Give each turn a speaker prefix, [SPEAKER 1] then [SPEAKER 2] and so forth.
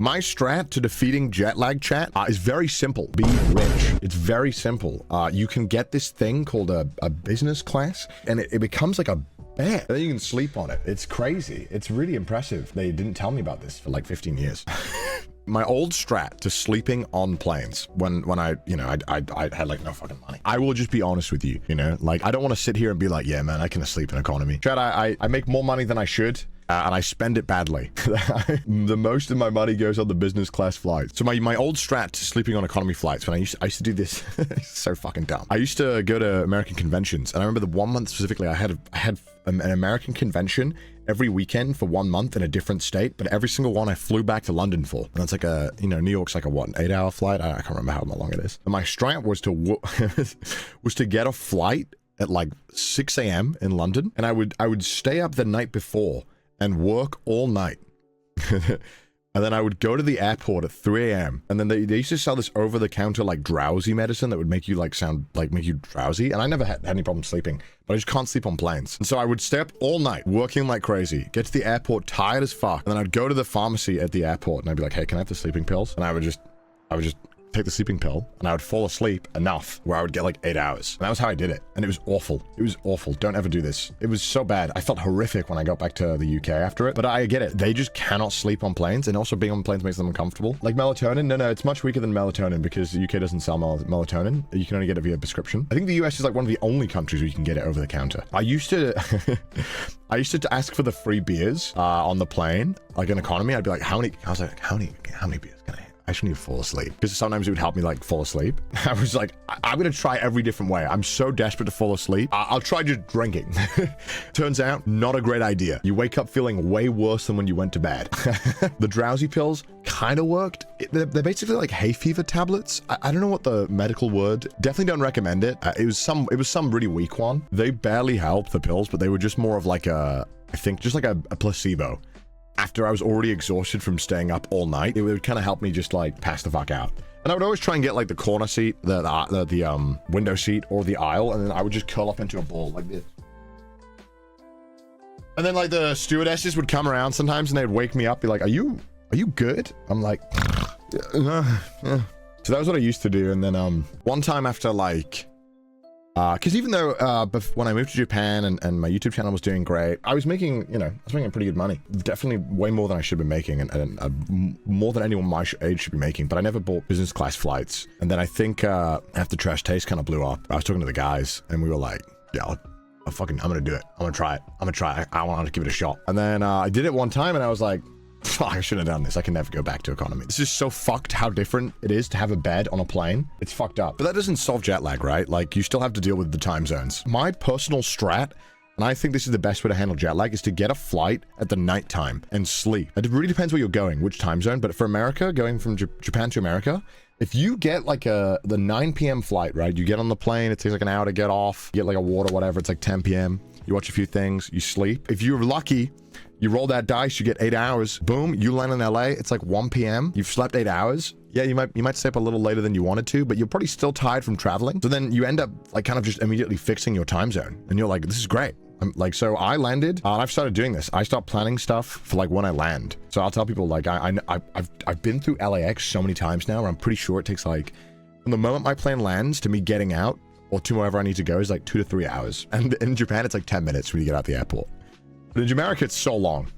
[SPEAKER 1] My strat to defeating jet lag, chat, is very simple. Be rich. It's very simple. You can get this thing called a business class, and it becomes like a bed. Then you can sleep on it. It's crazy. It's really impressive. They didn't tell me about this for like 15 years. My old strat to sleeping on planes when I, you know, I had like no fucking money. I will just be honest with you, you know, like I don't want to sit here and be like, yeah, man, I can sleep in economy. Chat, I make more money than I should. And I spend it badly. The most of my money goes on the business class flights. So my old strat to sleeping on economy flights, when I used to do this, it's so fucking dumb. I used to go to American conventions, and I remember the 1 month specifically, I had an American convention every weekend for 1 month in a different state, but every single one I flew back to London for. And that's like a, you know, New York's like a what, an 8-hour flight? I can't remember how long it is. And my strat was to get a flight at like 6 a.m. in London, and I would stay up the night before and work all night. And then I would go to the airport at 3 a.m. And then they used to sell this over-the-counter like drowsy medicine that would make you like make you drowsy. And I never had any problem sleeping, but I just can't sleep on planes. And so I would stay up all night working like crazy, get to the airport tired as fuck. And then I'd go to the pharmacy at the airport and I'd be like, hey, can I have the sleeping pills? And I would just take the sleeping pill, and I would fall asleep enough where I would get like 8 hours. And that was how I did it. And it was awful. It was awful. Don't ever do this. It was so bad. I felt horrific when I got back to the UK after it. But I get it. They just cannot sleep on planes, and also being on planes makes them uncomfortable. Like melatonin. No, it's much weaker than melatonin because the UK doesn't sell melatonin. You can only get it via prescription. I think the US is like one of the only countries where you can get it over the counter. I used to ask for the free beers on the plane, like in economy. I'd be like, how many beers can I have? I just need to fall asleep, because sometimes it would help me like fall asleep. I was like, I'm gonna try every different way. I'm so desperate to fall asleep. I'll try just drinking. Turns out, not a great idea. You wake up feeling way worse than when you went to bed. The drowsy pills kind of worked. They're basically like hay fever tablets. I don't know what the medical word. Definitely don't recommend it. It was some really weak one. They barely helped, the pills, but they were just more of like I think just like a placebo. After I was already exhausted from staying up all night, it would kind of help me just like pass the fuck out. And I would always try and get like the corner seat, the window seat, or the aisle, and then I would just curl up into a ball like this. And then like the stewardesses would come around sometimes, and they'd wake me up, be like, "Are you good?" I'm like, yeah. So that was what I used to do. And then one time after like. Because even though when I moved to Japan and my YouTube channel was doing great, I was making, pretty good money. Definitely way more than I should have been making, and more than anyone my age should be making. But I never bought business class flights. And then I think after Trash Taste kind of blew up, I was talking to the guys, and we were like, yeah, I'm gonna do it. I'm gonna try it. I want to give it a shot. And then I did it one time, and I was like, fuck, I shouldn't have done this. I can never go back to economy. This is so fucked how different it is to have a bed on a plane. It's fucked up. But that doesn't solve jet lag, right? Like, you still have to deal with the time zones. My personal strat, and I think this is the best way to handle jet lag, is to get a flight at the nighttime and sleep. It really depends where you're going, which time zone. But for America, going from Japan to America, if you get like the 9 p.m. flight, right? You get on the plane, it takes like an hour to get off, you get like a water, whatever. It's like 10 p.m. You watch a few things, you sleep. If you're lucky, you roll that dice, you get 8 hours. Boom, you land in LA. It's like 1 p.m. You've slept 8 hours. Yeah, you might stay up a little later than you wanted to, but you're probably still tired from traveling. So then you end up like kind of just immediately fixing your time zone, and you're like, this is great. So I landed, and I've started doing this. I start planning stuff for like when I land. So I'll tell people like I've been through LAX so many times now, where I'm pretty sure it takes like from the moment my plane lands to me getting out or to wherever I need to go is like 2 to 3 hours. And in Japan, it's like 10 minutes when you get out the airport. But in America, it's so long.